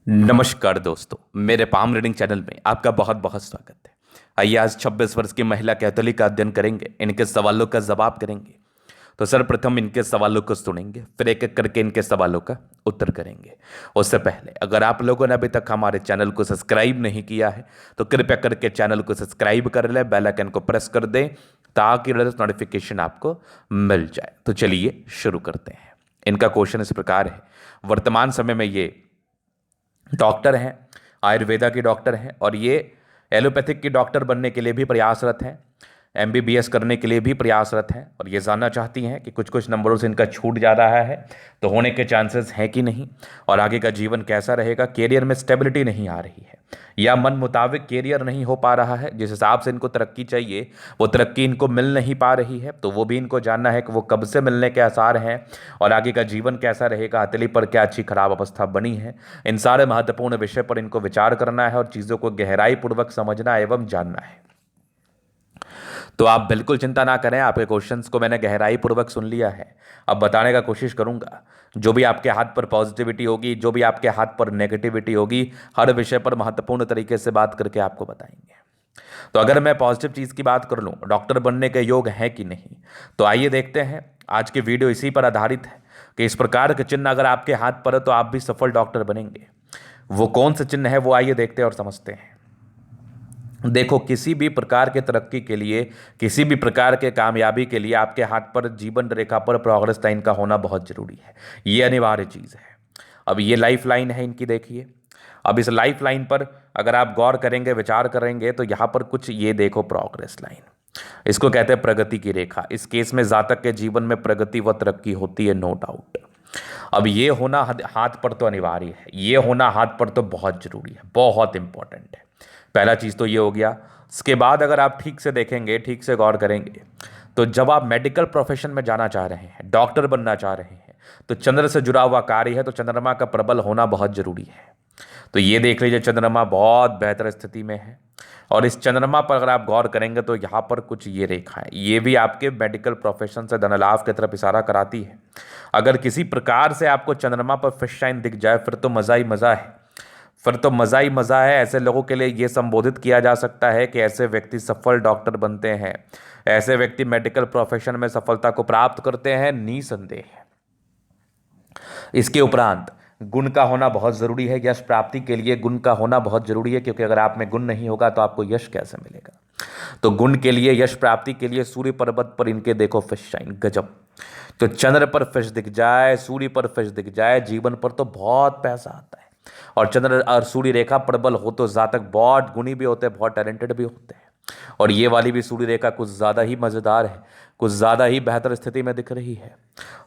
नमस्कार दोस्तों, मेरे पाम रीडिंग चैनल में आपका बहुत बहुत स्वागत है। आइए आज 26 वर्ष की महिला कैथोलिक का अध्ययन करेंगे, इनके सवालों का जवाब करेंगे। तो सर्वप्रथम इनके सवालों को सुनेंगे, फिर एक एक करके इनके सवालों का उत्तर करेंगे। उससे पहले अगर आप लोगों ने अभी तक हमारे चैनल को सब्सक्राइब नहीं किया है तो कृपया करके चैनल को सब्सक्राइब कर लें, बेल आइकन को प्रेस कर दें ताकि नोटिफिकेशन आपको मिल जाए। तो चलिए शुरू करते हैं। इनका क्वेश्चन इस प्रकार है। वर्तमान समय में ये डॉक्टर हैं, आयुर्वेदा की डॉक्टर हैं और ये एलोपैथिक की डॉक्टर बनने के लिए भी प्रयासरत हैं, एमबीबीएस करने के लिए भी प्रयासरत हैं और ये जानना चाहती हैं कि कुछ कुछ नंबरों से इनका छूट जा रहा है तो होने के चांसेस हैं कि नहीं, और आगे का जीवन कैसा रहेगा। कैरियर में स्टेबिलिटी नहीं आ रही है या मन मुताबिक कैरियर नहीं हो पा रहा है, जिस हिसाब से इनको तरक्की चाहिए वो तरक्की इनको मिल नहीं पा रही है, तो वो भी इनको जानना है कि वो कब से मिलने के आसार हैं और आगे का जीवन कैसा रहेगा, हथेली पर क्या अच्छी खराब अवस्था बनी है। इन सारे महत्वपूर्ण विषय पर इनको विचार करना है और चीज़ों को गहराई पूर्वक समझना एवं जानना है। तो आप बिल्कुल चिंता ना करें, आपके क्वेश्चंस को मैंने गहराई पूर्वक सुन लिया है। अब बताने का कोशिश करूंगा। जो भी आपके हाथ पर पॉजिटिविटी होगी, जो भी आपके हाथ पर नेगेटिविटी होगी, हर विषय पर महत्वपूर्ण तरीके से बात करके आपको बताएंगे। तो अगर मैं पॉजिटिव चीज़ की बात कर लूँ, डॉक्टर बनने के योग है कि नहीं, तो आइए देखते हैं। आज की वीडियो इसी पर आधारित है कि इस प्रकार के चिन्ह अगर आपके हाथ पर है तो आप भी सफल डॉक्टर बनेंगे। वो कौन से चिन्ह है वो आइए देखते हैं और समझते हैं। देखो, किसी भी प्रकार के तरक्की के लिए, किसी भी प्रकार के कामयाबी के लिए आपके हाथ पर जीवन रेखा पर प्रोग्रेस लाइन का होना बहुत जरूरी है। ये अनिवार्य चीज़ है। अब ये लाइफ लाइन है इनकी, देखिए। अब इस लाइफ लाइन पर अगर आप गौर करेंगे, विचार करेंगे तो यहाँ पर कुछ ये देखो, प्रोग्रेस लाइन, इसको कहते हैं प्रगति की रेखा। इस केस में जातक के जीवन में प्रगति व तरक्की होती है, नो डाउट। अब ये होना हाथ पर तो अनिवार्य है, ये होना हाथ पर तो बहुत जरूरी है, बहुत इंपॉर्टेंट है। पहला चीज़ तो ये हो गया। इसके बाद अगर आप ठीक से देखेंगे, ठीक से गौर करेंगे, तो जब आप मेडिकल प्रोफेशन में जाना चाह रहे हैं, डॉक्टर बनना चाह रहे हैं, तो चंद्र से जुड़ा हुआ कार्य है, तो चंद्रमा का प्रबल होना बहुत जरूरी है। तो ये देख लीजिए, चंद्रमा बहुत बेहतर स्थिति में है और इस चंद्रमा पर अगर आप गौर करेंगे तो यहाँ पर कुछ ये रेखा है, ये भी आपके मेडिकल प्रोफेशन से धन लाभ की तरफ इशारा कराती है। अगर किसी प्रकार से आपको चंद्रमा पर फिश शाइन दिख जाए फिर तो मज़ा ही मज़ा है, फिर तो मज़ा ही मज़ा है। ऐसे लोगों के लिए ये संबोधित किया जा सकता है कि ऐसे व्यक्ति सफल डॉक्टर बनते हैं, ऐसे व्यक्ति मेडिकल प्रोफेशन में सफलता को प्राप्त करते हैं, निसंदेह। इसके उपरांत गुण का होना बहुत ज़रूरी है। यश प्राप्ति के लिए गुण का होना बहुत ज़रूरी है, क्योंकि अगर आप में गुण नहीं होगा तो आपको यश कैसे मिलेगा। तो गुण के लिए, यश प्राप्ति के लिए सूर्य पर्वत पर इनके देखो फिश शाइन, गजब। तो चंद्र पर फिश दिख जाए, सूर्य पर फिश दिख जाए, जीवन पर तो बहुत पैसा आता है। और चंद्र और सूर्य रेखा प्रबल हो तो जातक बहुत गुणी भी होते हैं, बहुत टैलेंटेड भी होते हैं। और ये वाली भी सूर्य रेखा कुछ ज़्यादा ही मज़ेदार है, कुछ ज़्यादा ही बेहतर स्थिति में दिख रही है।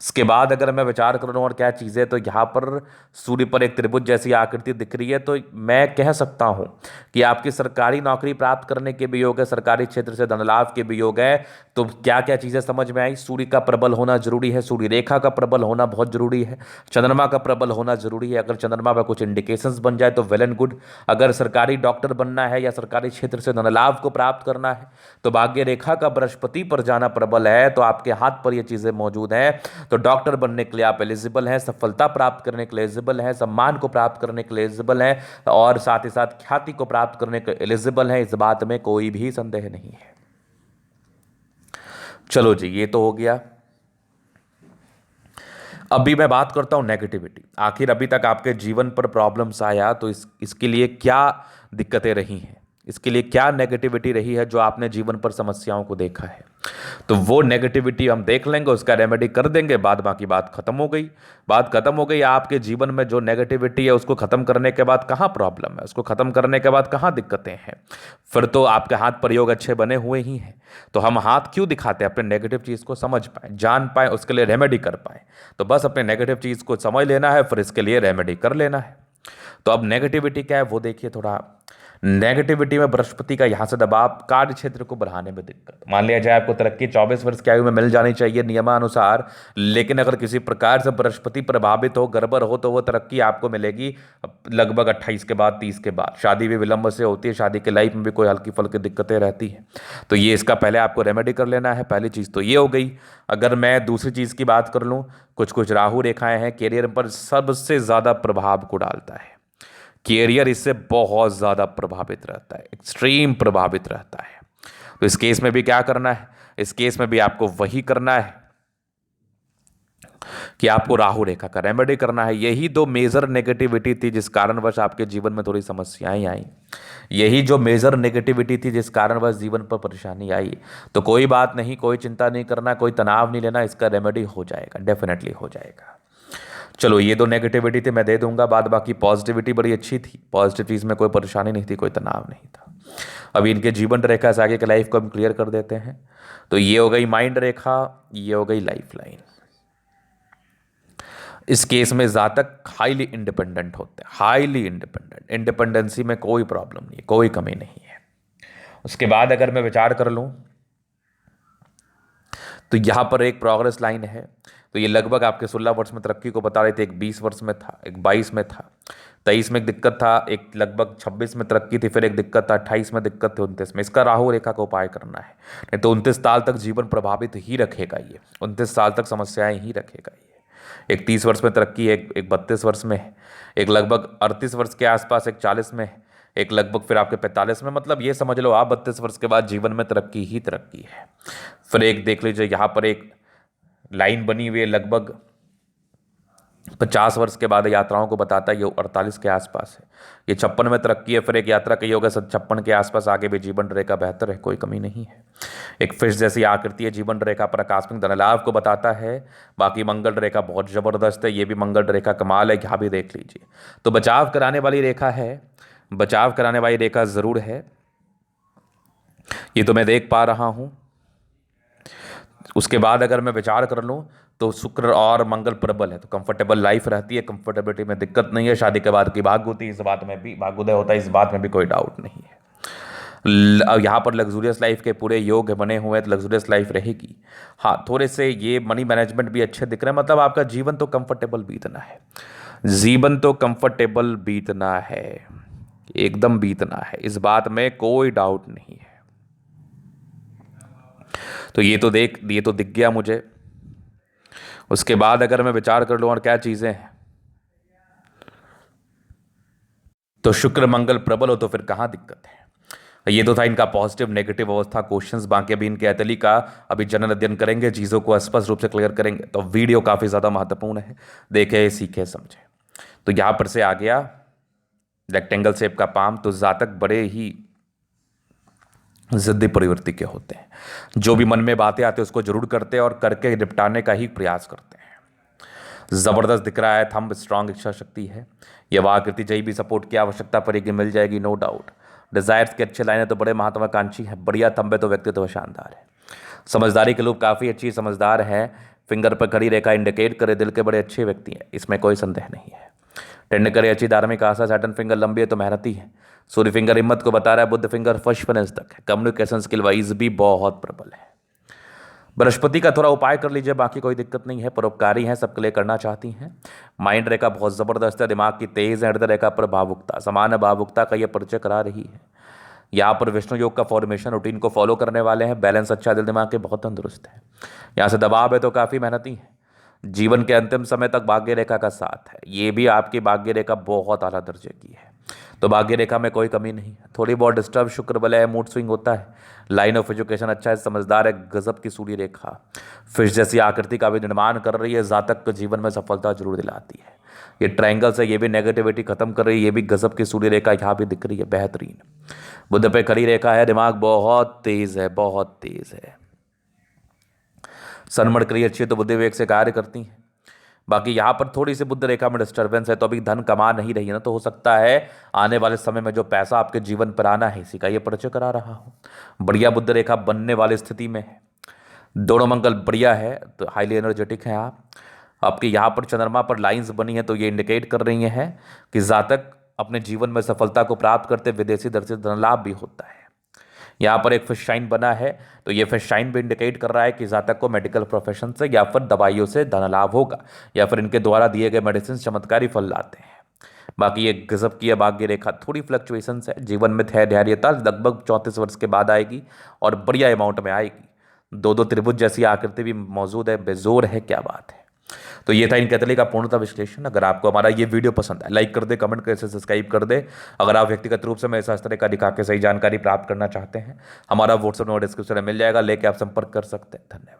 उसके बाद अगर मैं विचार करूँ और क्या चीज़ें, तो यहाँ पर सूर्य पर एक त्रिभुज जैसी आकृति दिख रही है, तो मैं कह सकता हूँ कि आपकी सरकारी नौकरी प्राप्त करने के भी योग है, सरकारी क्षेत्र से धन लाभ के भी योग है। तो क्या क्या चीज़ें समझ में आई? सूर्य का प्रबल होना जरूरी है, सूर्य रेखा का प्रबल होना बहुत जरूरी है, चंद्रमा का प्रबल होना जरूरी है। अगर चंद्रमा पर कुछ इंडिकेशंस बन जाए तो वेल एंड गुड। अगर सरकारी डॉक्टर बनना है या सरकारी क्षेत्र से धन लाभ को प्राप्त करना है तो भाग्य रेखा का बृहस्पति पर जाना प्रबल है, तो आपके हाथ पर ये चीज़ें मौजूद हैं। तो डॉक्टर बनने के लिए आप एलिजिबल हैं, सफलता प्राप्त करने के लिए एलिजिबल हैं, सम्मान को प्राप्त करने के लिए एलिजिबल हैं और साथ ही साथ ख्याति को प्राप्त करने के एलिजिबल हैं। इस बात में कोई भी संदेह नहीं है। चलो जी, ये तो हो गया। अभी मैं बात करता हूं नेगेटिविटी। आखिर अभी तक आपके जीवन पर प्रॉब्लम्स आया तो इसके लिए क्या दिक्कतें रही हैं, इसके लिए क्या नेगेटिविटी रही है जो आपने जीवन पर समस्याओं को देखा है। तो वो नेगेटिविटी हम देख लेंगे, उसका रेमेडी कर देंगे, बाद बाकी बात खत्म हो गई। बात खत्म हो गई। आपके जीवन में जो नेगेटिविटी है उसको खत्म करने के बाद कहाँ प्रॉब्लम है, उसको खत्म करने के बाद कहाँ दिक्कतें हैं, फिर तो आपके हाथ प्रयोग अच्छे बने हुए ही हैं। तो हम हाथ क्यों दिखाते हैं? अपने नेगेटिव चीज़ को समझ पाए, जान पाए, उसके लिए रेमेडी कर पाए। तो बस अपने नेगेटिव चीज़ को समझ लेना है, फिर इसके लिए रेमेडी कर लेना है। तो अब नेगेटिविटी क्या है वो देखिए थोड़ा। नेगेटिविटी में बृहस्पति का यहाँ से दबाव, कार्य क्षेत्र को बढ़ाने में दिक्कत। मान लिया जाए आपको तरक्की 24 वर्ष की आयु में मिल जानी चाहिए नियमानुसार, लेकिन अगर किसी प्रकार से बृहस्पति प्रभावित हो, गड़बड़ हो, तो वो तरक्की आपको मिलेगी लगभग 28 के बाद, 30 के बाद। शादी भी विलंब से होती है, शादी के लाइफ में भी कोई हल्की फुल्की दिक्कतें रहती हैं। तो ये इसका पहले आपको रेमेडी कर लेना है। पहली चीज़ तो ये हो गई। अगर मैं दूसरी चीज़ की बात कर लूँ, कुछ कुछ राहु रेखाएं हैं, कैरियर पर सबसे ज़्यादा प्रभाव को डालता है। कैरियर इससे बहुत ज़्यादा प्रभावित रहता है, एक्सट्रीम प्रभावित रहता है। तो इस केस में भी क्या करना है, इस केस में भी आपको वही करना है कि आपको राहु रेखा का रेमेडी करना है। यही दो मेजर नेगेटिविटी थी जिस कारणवश आपके जीवन में थोड़ी समस्याएं आई, यही जो मेजर नेगेटिविटी थी जिस कारणवश जीवन पर परेशानी आई। तो कोई बात नहीं, कोई चिंता नहीं करना, कोई तनाव नहीं लेना, इसका रेमेडी हो जाएगा, डेफिनेटली हो जाएगा। चलो ये दो नेगेटिविटी थी मैं दे दूंगा, बाद बाकी पॉजिटिविटी बड़ी अच्छी थी, पॉजिटिव चीज़ में कोई परेशानी नहीं थी, कोई तनाव नहीं था। अभी इनके जीवन रेखा से आगे के लाइफ को हम क्लियर कर देते हैं। तो ये हो गई माइंड रेखा, ये हो गई लाइफ लाइन। इस केस में जातक हाईली इंडिपेंडेंट होते हैं, हाईली इंडिपेंडेंट, इंडिपेंडेंसी में कोई प्रॉब्लम नहीं है, कोई कमी नहीं है। उसके बाद अगर मैं विचार कर लूं तो यहां पर एक प्रोग्रेस लाइन है। तो ये लगभग आपके 16 वर्ष में तरक्की को बता रहे थे, एक 20 वर्ष में था, एक 22 में था, 23 में एक दिक्कत था, एक लगभग 26 में तरक्की थी, फिर एक दिक्कत था, 28 में दिक्कत थी, 29 में। इसका राहु रेखा का उपाय करना है, नहीं तो 29 साल तक जीवन प्रभावित ही रखेगा ये, 29 साल तक समस्याएं ही रखेगा ये। एक 30 वर्ष में तरक्की है, एक 32 वर्ष में, एक लगभग 38 वर्ष के आसपास, एक 40 में, एक लगभग फिर आपके 45 में। मतलब ये समझ लो आप 32 वर्ष के बाद जीवन में तरक्की ही तरक्की है। फिर एक देख लीजिए यहाँ पर एक लाइन बनी हुई है, लगभग 50 वर्ष के बाद यात्राओं को बताता है, ये 48 के आसपास है। ये 56 में तरक्की है, फिर एक यात्रा कही होगा 56 के आसपास, आगे भी जीवन रेखा बेहतर है, कोई कमी नहीं है। एक फिश जैसी आकृति है, जीवन रेखा पर आकस्मिक धनलाभ को बताता है। बाकी मंगल रेखा बहुत जबरदस्त है, ये भी मंगल रेखा कमाल है, यहाँ भी देख लीजिए। तो बचाव कराने वाली रेखा है, बचाव कराने वाली रेखा जरूर है, ये तो मैं देख पा रहा हूं। उसके बाद अगर मैं विचार कर लूं तो शुक्र और मंगल प्रबल है, तो कंफर्टेबल लाइफ रहती है, कंफर्टेबिलिटी में दिक्कत नहीं है। शादी के बाद की भाग्य होती है, इस बात में भी भाग्योदय होता है, इस बात में भी कोई डाउट नहीं है। यहाँ पर लग्जूरियस लाइफ के पूरे योग बने हुए हैं, तो लग्जूरियस लाइफ रहेगी। हाँ, थोड़े से ये मनी मैनेजमेंट भी अच्छे दिख रहे हैं, मतलब आपका जीवन तो कंफर्टेबल बीतना है, जीवन तो कंफर्टेबल बीतना है, एकदम बीतना है, इस बात में कोई डाउट नहीं है। तो ये तो दिख गया मुझे। उसके बाद अगर मैं विचार कर लूं और क्या चीजें हैं, तो शुक्र मंगल प्रबल हो तो फिर कहां दिक्कत है। ये तो था इनका पॉजिटिव नेगेटिव अवस्था क्वेश्चंस, बाकी अभी इनके अतली का अभी जनरल अध्ययन करेंगे, चीज़ों को स्पष्ट रूप से क्लियर करेंगे। तो वीडियो काफ़ी ज़्यादा महत्वपूर्ण है, देखे सीखे समझे। तो यहाँ पर से आ गया रेक्टेंगल शेप का पाम। तो जातक बड़े ही जिद्दी प्रवृत्ति के होते हैं, जो भी मन में बातें आती है उसको जरूर करते हैं और करके निपटाने का ही प्रयास करते हैं। जबरदस्त दिख रहा है, थंब स्ट्रांग इच्छा शक्ति है, यह आकृति जही भी सपोर्ट की आवश्यकता पड़ेगी मिल जाएगी, नो डाउट। डिजायर्स के अच्छे लाइन है तो बड़े महत्वाकांक्षी है, बढ़िया थंब है तो व्यक्तित्व शानदार है। समझदारी के लोग काफ़ी अच्छी समझदार है, फिंगर पर खड़ी रेखा इंडिकेट करे दिल के बड़े अच्छे व्यक्ति हैं, इसमें कोई संदेह नहीं है। टेंड करे अच्छी धार्मिक आशा, सैटर्न फिंगर लंबी है तो मेहनती है, सूर्य फिंगर हिम्मत को बता रहा है, बुद्ध फिंगर फर्स्ट फाइनेंस तक है, कम्युनिकेशन स्किल वाइज भी बहुत प्रबल है। बृहस्पति का थोड़ा उपाय कर लीजिए, बाकी कोई दिक्कत नहीं है, परोपकारी हैं, सबके लिए करना चाहती हैं। माइंड रेखा बहुत ज़बरदस्त है, दिमाग की तेज है, हृदय रेखा पर भावुकता, सामान्य भावुकता का यह परिचय करा रही है। यहाँ पर विष्णु योग का फॉर्मेशन रूटीन को फॉलो करने वाले हैं, बैलेंस अच्छा, दिल दिमाग के बहुत तंदुरुस्त है। यहाँ से दबाव है तो काफ़ी मेहनती है, जीवन के अंतिम समय तक भाग्य रेखा का साथ है, ये भी आपकी भाग्य रेखा बहुत आला दर्जे की है, तो भाग्य रेखा में कोई कमी नहीं है। थोड़ी बहुत डिस्टर्ब शुक्र बल है, मूड स्विंग होता है, लाइन ऑफ एजुकेशन अच्छा है, समझदार है, गजब की सूर्य रेखा फिश जैसी आकृति का भी निर्माण कर रही है, जातक को जीवन में सफलता जरूर दिलाती है। ये ट्रायंगल से ये भी नेगेटिविटी खत्म कर रही है, ये भी गजब की सूर्य रेखा यहाँ भी दिख रही है, बेहतरीन। बुध पे खड़ी रेखा है, दिमाग बहुत तेज है, बहुत तेज है। सनमड़ करी अच्छी है तो बुद्धि विवेक से कार्य करती हैं। बाकी यहाँ पर थोड़ी सी बुद्ध रेखा में डिस्टर्बेंस है, तो अभी धन कमा नहीं रही है ना, तो हो सकता है आने वाले समय में जो पैसा आपके जीवन पर आना है इसी का ये परिचय करा रहा हूँ। बढ़िया बुद्ध रेखा बनने वाली स्थिति में है, दोनों मंगल बढ़िया है, तो हाईली एनर्जेटिक हैं आप। आपके यहाँ पर चंद्रमा पर लाइंस बनी है तो ये इंडिकेट कर रही हैं कि जातक अपने जीवन में सफलता को प्राप्त करते विदेशी दर से धन लाभ भी होता है। यहाँ पर एक फिश शाइन बना है तो ये फिश शाइन भी इंडिकेट कर रहा है कि जातक को मेडिकल प्रोफेशन से या फिर दवाइयों से धन लाभ होगा, या फिर इनके द्वारा दिए गए मेडिसिन चमत्कारी फल लाते हैं। बाकी ये गजब की भाग्य रेखा, थोड़ी फ्लक्चुएशंस है, जीवन में धैर्यता लगभग 34 वर्ष के बाद आएगी और बढ़िया अमाउंट में आएगी। दो त्रिभुज जैसी आकृति भी मौजूद है, बेजोर है, क्या बात है। तो ये था इन कैथोलिक का पूर्णतः विश्लेषण। अगर आपको हमारा ये वीडियो पसंद है, लाइक कर दे, कमेंट कर, सब्सक्राइब कर दे। अगर आप व्यक्तिगत रूप से मेरे साथ इस तरह का दिखा के सही जानकारी प्राप्त करना चाहते हैं, हमारा व्हाट्सएप नंबर डिस्क्रिप्शन में मिल जाएगा, लेके आप संपर्क कर सकते हैं। धन्यवाद।